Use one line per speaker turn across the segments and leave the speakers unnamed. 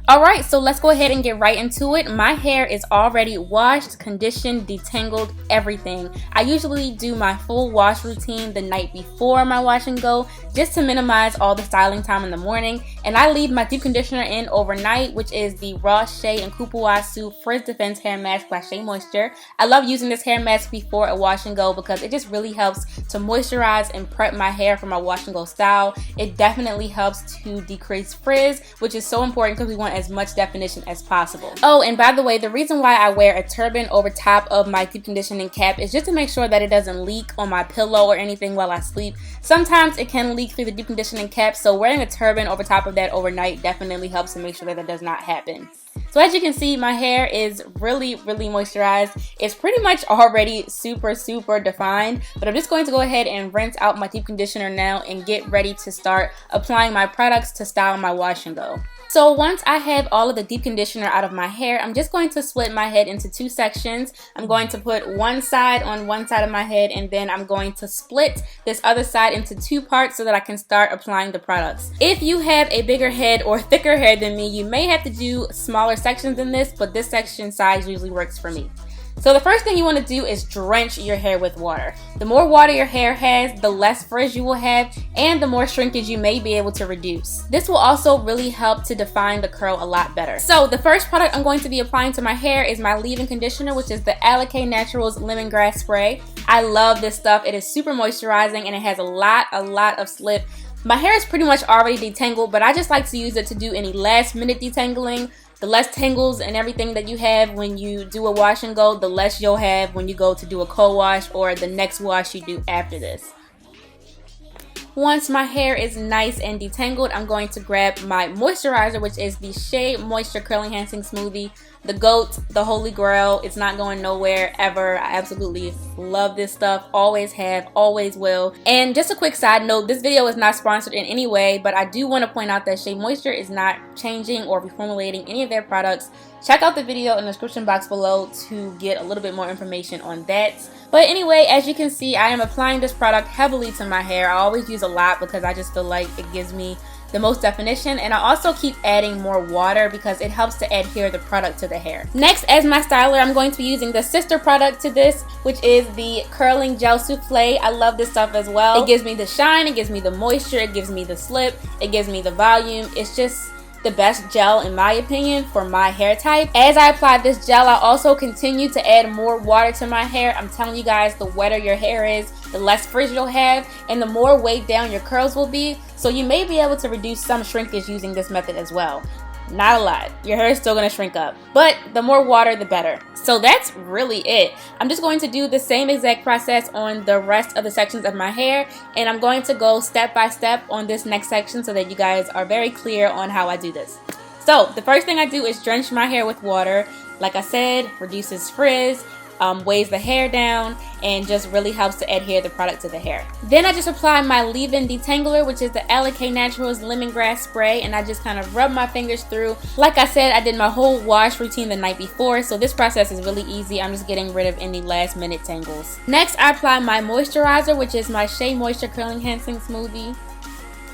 Alright, so let's go ahead and get right into it. My hair is already washed, conditioned, detangled, everything. I usually do my full wash routine the night before my wash and go, just to minimize all the styling time in the morning. And I leave my deep conditioner in overnight, which is the Raw Shea and Kupuwasu Frizz Defense Hair Mask by Shea Moisture. I love using this hair mask before a wash and go because it just really helps to moisturize and prep my hair for my wash and go style. It definitely helps to decrease frizz, which is so important because we want as much definition as possible. Oh, and by the way, the reason why I wear a turban over top of my deep conditioning cap is just to make sure that it doesn't leak on my pillow or anything while I sleep. Sometimes it can leak through the deep conditioning cap, so wearing a turban over top of that overnight definitely helps to make sure that does not happen. So as you can see, my hair is really moisturized. It's pretty much already super defined, but I'm just going to go ahead and rinse out my deep conditioner now and get ready to start applying my products to style my wash and go. So once I have all of the deep conditioner out of my hair, I'm just going to split my head into two sections. I'm going to put one side on one side of my head, and then I'm going to split this other side into two parts so that I can start applying the products. If you have a bigger head or thicker hair than me, you may have to do smaller sections than this, but this section size usually works for me. So the first thing you want to do is drench your hair with water. The more water your hair has, the less frizz you will have, and the more shrinkage you may be able to reduce. This will also really help to define the curl a lot better. So the first product I'm going to be applying to my hair is my leave-in conditioner, which is the Alikay Naturals Lemongrass Spray. I love this stuff. It is super moisturizing and it has a lot of slip. My hair is pretty much already detangled, but I just like to use it to do any last minute detangling. The less tangles and everything that you have when you do a wash and go, the less you'll have when you go to do a co-wash or the next wash you do after this. Once my hair is nice and detangled, I'm going to grab my moisturizer, which is the Shea Moisture Curl Enhancing Smoothie. The GOAT, the holy grail. It's not going nowhere ever. I absolutely love this stuff. Always have, always will. And just a quick side note, this video is not sponsored in any way, but I do want to point out that Shea Moisture is not changing or reformulating any of their products. Check out the video in the description box below to get a little bit more information on that. But anyway, as you can see, I am applying this product heavily to my hair. I always use a lot because I just feel like it gives me the most definition, and I also keep adding more water because it helps to adhere the product to the hair. Next, as my styler, I'm going to be using the sister product to this, which is the Curling Gel Souffle. I love this stuff as well. It gives me the shine, it gives me the moisture, it gives me the slip, it gives me the volume. It's just the best gel in my opinion for my hair type. As I apply this gel, I also continue to add more water to my hair. I'm telling you guys, the wetter your hair is, the less frizz you'll have, and the more weighed down your curls will be. So you may be able to reduce some shrinkage using this method as well. Not a lot. Your hair is still going to shrink up, but the more water the better. So that's really it. I'm just going to do the same exact process on the rest of the sections of my hair, and I'm going to go step by step on this next section so that you guys are very clear on how I do this. So the first thing I do is drench my hair with water. Like I said, reduces frizz, weighs the hair down, and just really helps to adhere the product to the hair. Then I just apply my leave-in detangler, which is the Alikay Naturals Lemongrass Spray, and I just kind of rub my fingers through. Like I said, I did my whole wash routine the night before, so this process is really easy. I'm just getting rid of any last minute tangles. Next, I apply my moisturizer, which is my Shea Moisture Curl Enhancing Smoothie.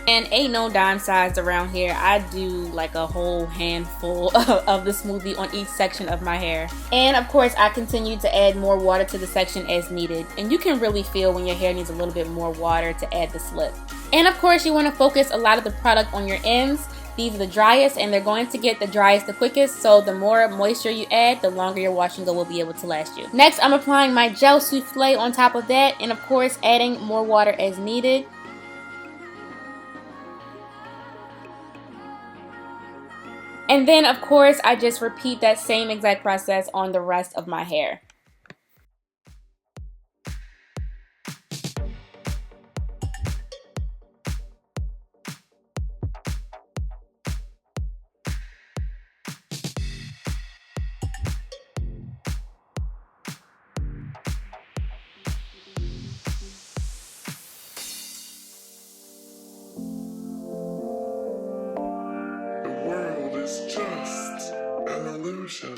And ain't no dime size around here. I do like a whole handful of the smoothie on each section of my hair. And of course, I continue to add more water to the section as needed. And you can really feel when your hair needs a little bit more water to add the slip. And of course, you want to focus a lot of the product on your ends. These are the driest, and they're going to get the driest the quickest, so the more moisture you add, the longer your wash and go will be able to last you. Next, I'm applying my gel souffle on top of that, and of course, adding more water as needed. And then, of course, I just repeat that same exact process on the rest of my hair.
It's just an illusion.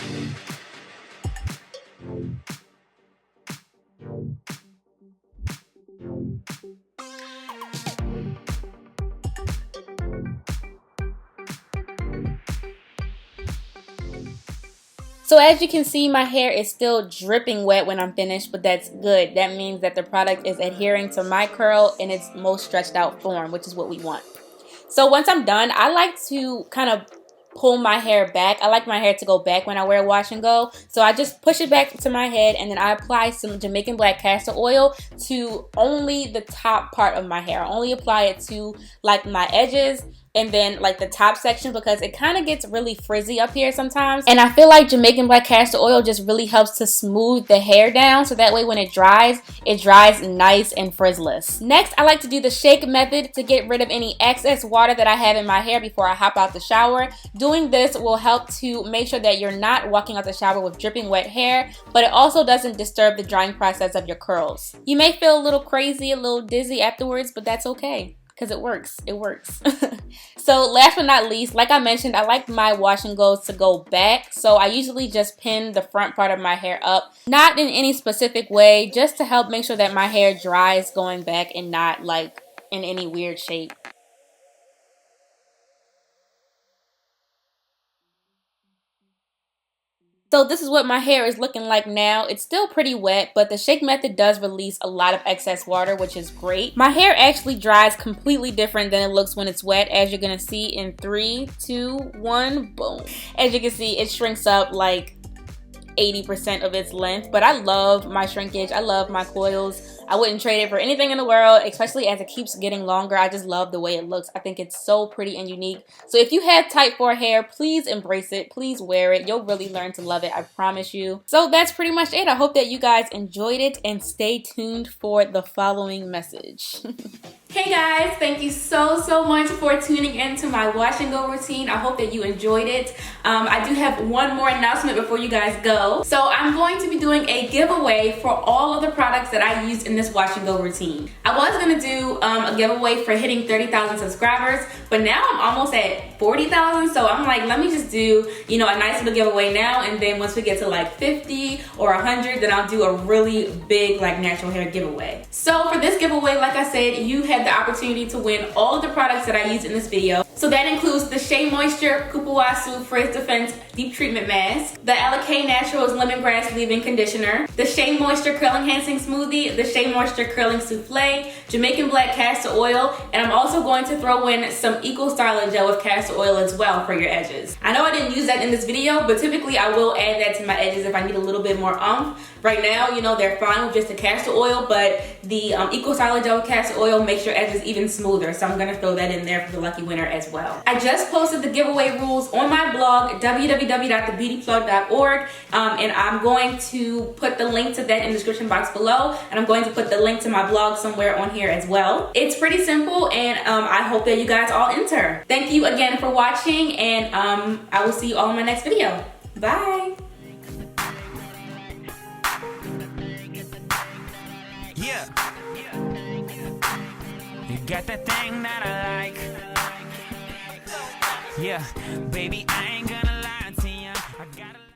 So as you can see, my hair is still dripping wet when I'm finished, but that's good. That means that the product is adhering to my curl in its most stretched out form, which is what we want. So once I'm done, I like to kind of pull my hair back. I like my hair to go back when I wear wash and go. So I just push it back to my head, and then I apply some Jamaican black castor oil to only the top part of my hair. I only apply it to like my edges and then like the top section, because it kind of gets really frizzy up here sometimes. And I feel like Jamaican black castor oil just really helps to smooth the hair down, so that way when it dries nice and frizzless. Next, I like to do the shake method to get rid of any excess water that I have in my hair before I hop out the shower. Doing this will help to make sure that you're not walking out the shower with dripping wet hair, but it also doesn't disturb the drying process of your curls. You may feel a little crazy, a little dizzy afterwards, but that's okay, because it works. It works. So last but not least, like I mentioned, I like my wash and goes to go back. So I usually just pin the front part of my hair up, not in any specific way, just to help make sure that my hair dries going back and not like in any weird shape. So this is what my hair is looking like now. It's still pretty wet, but the shake method does release a lot of excess water, which is great. My hair actually dries completely different than it looks when it's wet, as you're gonna see in 3, 2, 1, boom. As you can see, it shrinks up like 80% of its length, but I love my shrinkage. I love my coils. I wouldn't trade it for anything in the world, especially as it keeps getting longer. I just love the way it looks. I think it's so pretty and unique. So if you have type 4 hair, please embrace it. Please wear it. You'll really learn to love it, I promise you. So that's pretty much it. I hope that you guys enjoyed it, and stay tuned for the following message. Hey guys, thank you so much for tuning in to my wash and go routine. I hope that you enjoyed it. I do have one more announcement before you guys go. So I'm going to be doing a giveaway for all of the products that I used in this wash and go routine. I was going to do a giveaway for hitting 30,000 subscribers, but now I'm almost at 40,000, so I'm like, let me just do, you know, a nice little giveaway now, and then once we get to like 50 or 100, then I'll do a really big like natural hair giveaway. So for this giveaway, like I said, you have the opportunity to win all of the products that I used in this video. So that includes the Shea Moisture Kupuwasu Frizz Defense Deep Treatment Mask, the Alikay Naturals Lemongrass Leave-In Conditioner, the Shea Moisture Curl Enhancing Smoothie, the Shea Moisture Curling Souffle, Jamaican Black Castor Oil, and I'm also going to throw in some Eco Styler Gel with castor oil as well for your edges. I know I didn't use that in this video, but typically I will add that to my edges if I need a little bit more oomph. Right now, you know, they're fine with just the castor oil, but the Eco Styler Gel with castor oil makes your edges even smoother, so I'm gonna throw that in there for the lucky winner as well. I just posted the giveaway rules on my blog, www.thebeautyplug.org, and I'm going to put the link to that in the description box below, and I'm going to put the link to my blog somewhere on here as well. It's pretty simple, and I hope that you guys all enter. Thank you again for watching, and I will see you all in my next video. Bye!
Yeah, you got that thing that I like. Yeah, baby, I ain't gonna